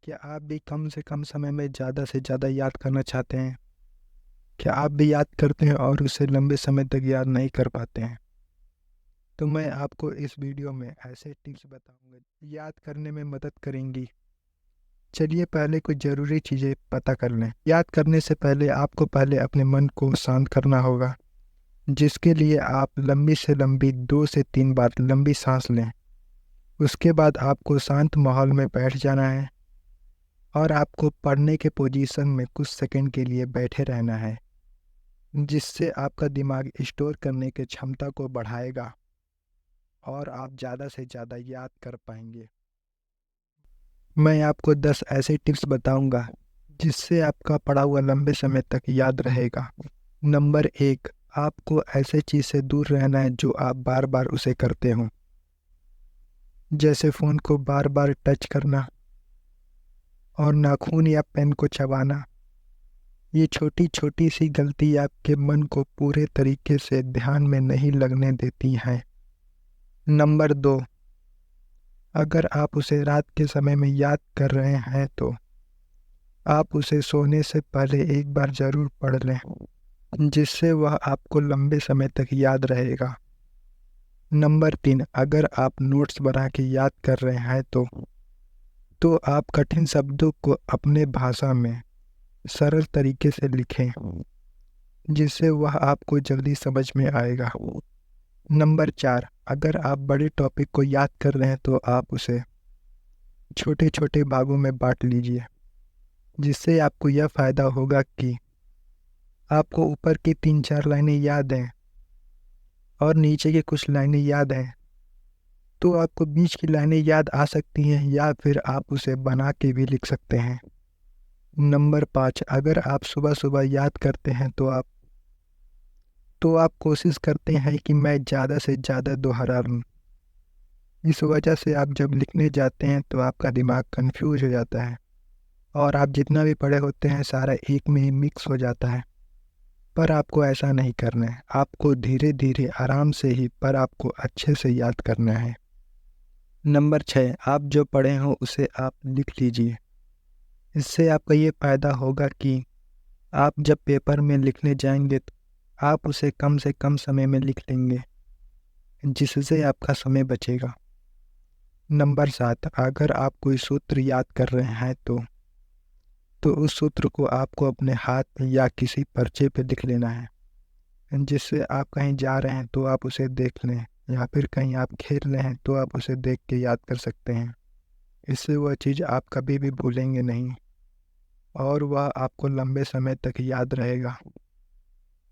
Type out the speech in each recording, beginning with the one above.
क्या आप भी कम से कम समय में ज़्यादा से ज़्यादा याद करना चाहते हैं? क्या आप भी याद करते हैं और उसे लंबे समय तक याद नहीं कर पाते हैं? तो मैं आपको इस वीडियो में ऐसे टिप्स बताऊंगा याद करने में मदद करेंगी। चलिए पहले कुछ ज़रूरी चीज़ें पता कर लें। याद करने से पहले आपको पहले अपने मन को शांत करना होगा, जिसके लिए आप लंबी से लंबी 2 से 3 बार लंबी सांस लें। उसके बाद आपको शांत माहौल में बैठ जाना है और आपको पढ़ने के पोजीशन में कुछ सेकंड के लिए बैठे रहना है, जिससे आपका दिमाग स्टोर करने की क्षमता को बढ़ाएगा और आप ज़्यादा से ज़्यादा याद कर पाएंगे। मैं आपको 10 ऐसे टिप्स बताऊंगा जिससे आपका पढ़ा हुआ लंबे समय तक याद रहेगा। नंबर 1, आपको ऐसे चीज़ से दूर रहना है जो आप बार बार उसे करते हो, जैसे फ़ोन को बार बार टच करना और नाखून या पेन को चबाना। ये छोटी छोटी सी गलती आपके मन को पूरे तरीके से ध्यान में नहीं लगने देती हैं। नंबर 2, अगर आप उसे रात के समय में याद कर रहे हैं तो आप उसे सोने से पहले एक बार ज़रूर पढ़ लें, जिससे वह आपको लंबे समय तक याद रहेगा। नंबर 3, अगर आप नोट्स बना के याद कर रहे हैं तो आप कठिन शब्दों को अपने भाषा में सरल तरीके से लिखें, जिससे वह आपको जल्दी समझ में आएगा। नंबर 4, अगर आप बड़े टॉपिक को याद कर रहे हैं तो आप उसे छोटे छोटे भागों में बांट लीजिए, जिससे आपको यह फ़ायदा होगा कि आपको ऊपर की 3-4 लाइनें याद हैं और नीचे की कुछ लाइनें याद हैं, तो आपको बीच की लाइनें याद आ सकती हैं या फिर आप उसे बना के भी लिख सकते हैं। नंबर 5, अगर आप सुबह सुबह याद करते हैं तो आप कोशिश करते हैं कि मैं ज़्यादा से ज़्यादा दोहरा लूँ। इस वजह से आप जब लिखने जाते हैं तो आपका दिमाग कंफ्यूज हो जाता है और आप जितना भी पढ़े होते हैं सारा एक में ही मिक्स हो जाता है। पर आपको ऐसा नहीं करना है, आपको धीरे धीरे आराम से ही पर आपको अच्छे से याद करना है। नंबर 6, आप जो पढ़े हो उसे आप लिख लीजिए। इससे आपका ये फ़ायदा होगा कि आप जब पेपर में लिखने जाएंगे तो आप उसे कम से कम समय में लिख लेंगे, जिससे आपका समय बचेगा। नंबर 7, अगर आप कोई सूत्र याद कर रहे हैं तो उस सूत्र को आपको अपने हाथ में या किसी पर्चे पे लिख लेना है, जिससे आप कहीं जा रहे हैं तो आप उसे देख लें या फिर कहीं आप खेल रहे हैं तो आप उसे देख के याद कर सकते हैं। इससे वह चीज़ आप कभी भी भूलेंगे नहीं और वह आपको लंबे समय तक याद रहेगा।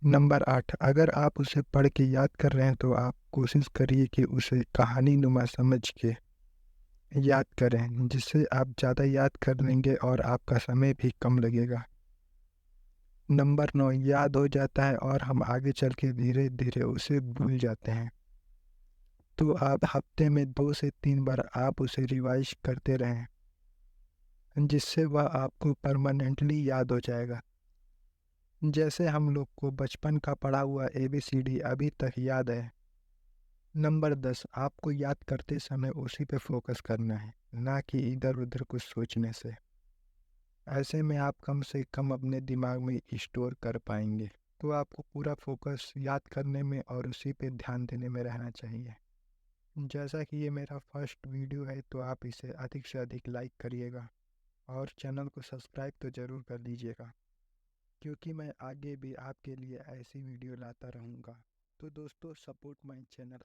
नंबर 8, अगर आप उसे पढ़ के याद कर रहे हैं तो आप कोशिश करिए कि उसे कहानी नुमा समझ के याद करें, जिससे आप ज़्यादा याद कर लेंगे और आपका समय भी कम लगेगा। नंबर 9, याद हो जाता है और हम आगे चल के धीरे धीरे उसे भूल जाते हैं, तो आप हफ्ते में 2 से 3 बार आप उसे रिवाइज करते रहें, जिससे वह आपको परमानेंटली याद हो जाएगा। जैसे हम लोग को बचपन का पढ़ा हुआ ABCD अभी तक याद है। नंबर 10, आपको याद करते समय उसी पे फोकस करना है, ना कि इधर उधर कुछ सोचने से। ऐसे में आप कम से कम अपने दिमाग में स्टोर कर पाएंगे। तो आपको पूरा फोकस याद करने में और उसी पे ध्यान देने में रहना चाहिए। जैसा कि ये मेरा फर्स्ट वीडियो है तो आप इसे अधिक से अधिक लाइक करिएगा और चैनल को सब्सक्राइब तो ज़रूर कर लीजिएगा, क्योंकि मैं आगे भी आपके लिए ऐसी वीडियो लाता रहूँगा। तो दोस्तों, सपोर्ट माय चैनल।